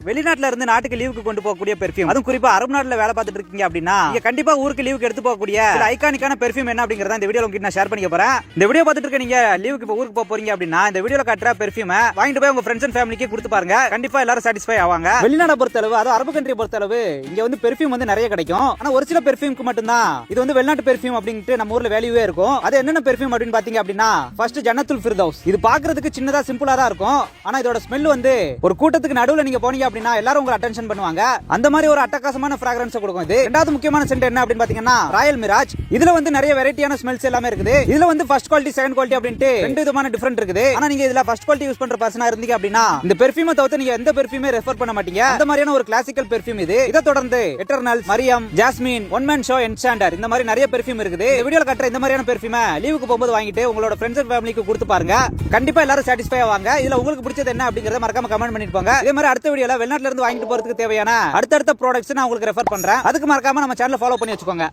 வெளிநாட்டுல இருந்து நாட்டுக்கு லீவுக்கு கொண்டு போகக்கூடிய பெர்ஃபியூம், அதுவும் குறிப்பா அரபு நாட்டுல வேலை பார்த்துட்டு இருக்கீங்க அப்படின்னா நீங்க கண்டிப்பா ஊருக்கு லீவுக்கு எடுத்து போகக்கூடிய ஐகானிக்கான பெர்ஃபியூம் என்ன அப்படிங்கறத இந்த வீடியோல உங்களுக்கு நான் ஷேர் பண்ணிக்க போறேன். இந்த வீடியோ பார்த்துட்டு இருக்க நீங்க லீவுக்கு இப்போ ஊருக்கு போறீங்க அப்படின்னா இந்த வீடியோல காட்டுற பெர்ஃபியூமை வாங்கிட்டு போய் உங்க ஃப்ரெண்ட்ஸ் அண்ட் ஃபேமிலிக்கு கொடுத்து பாருங்க. கண்டிப்பா எல்லாரும் சாட்டிஸ்ஃபை ஆவாங்க. வெளிநாட்டை பொறுத்தளவு, அது அரபு கண்ட்ரியை பொறுத்தளவு இங்க வந்து பெர்ஃபியூம் வந்து நிறைய கிடைக்கும். ஆனா ஒரு சில பெர்ஃபியூம்க்கு மட்டும் தான் இது வந்து வெளிநாட்டு பெர்ஃபியூம் அப்படின்ட்டு நம்ம ஊர்ல வேல்யூவே இருக்கும். அது என்னென்ன பெர்ஃபியூம் அப்படின்னு பாத்தீங்க அப்படின்னா ஃபர்ஸ்ட் ஜன்னத்துல் ஃபிர்தௌஸ். இது பாக்குறதுக்கு சின்னதா சிம்பிளா தான் இருக்கும். ஆனா இதோட ஸ்மெல் வந்து ஒரு கூட்டத்துக்கு நடுவுல நீங்க போனீங்க அப்படின்னா எல்லாரும் உங்களை அட்டென்ஷன் பண்ணுவாங்க. அந்த மாதிரி ஒரு அட்டகாசமான ஃபிராக்ரன்ஸ் கொடுக்கும். இது இரண்டாவது முக்கியமான சென்ட் என்ன அப்படின்னு பாத்தீங்கன்னா ராயல் மிராஜ். இதுல வந்து நிறைய வெரைட்டியான ஸ்மெல்ஸ் எல்லாமே இருக்குது. இதுல வந்து ஃபர்ஸ்ட் குவாலிட்டி, செகண்ட் குவாலிட்டி அப்படின்ட்டு ரெண்டு விதமான டிஃபரெண்ட் இருக்குது. ஆனா நீங்க இதுல ஃபர்ஸ்ட் குவாலிட்டி யூஸ் பண்ற பர்சனா இருந்தீங்க அப்படின்னா இந்த பெர்ஃபியூமை தவிர்த்து நீங்க எந்த பெர்ஃபியூமே ரெஃபர் பண்ண மாட்டீங்க. அந்த மாதிரியான ஒரு கிளாசிக்கல் பெர்ஃபியூம் இது. இதை தொடர்ந்து eternal, Mariam, jasmine, one man show, enchanter, இந்த மாதிரி நிறைய பெர்ஃபியூம் இருக்குது. இந்த வீடியோல காட்டுற இந்த மாதிரியான பெர்ஃபியூமை லீவுக்கு போகும்போது வாங்கிட்டு உங்களோட ஃப்ரெண்ட்ஸ் அண்ட் ஃபேமிலிக்கு கொடுத்து பாருங்க. கண்டிப்பா எல்லாரும் சாட்டிஸ்ஃபை ஆவாங்க. இதுல உங்களுக்கு பிடிச்சது என்ன அப்படிங்கறத மறக்காம கமெண்ட் பண்ணிட்டு போங்க. இதே மாதிரி அடுத்த வீடியோல வெளிநாட்டுல இருந்து வாங்கிட்டு போறதுக்கு தேவையான அடுத்தடுத்த ப்ராடக்ட்ஸ் நான் உங்களுக்கு ரெஃபர் பண்றேன். அதுக்கு மறக்காம நம்ம சேனலை ஃபாலோ பண்ணி வச்சுக்கோங்க.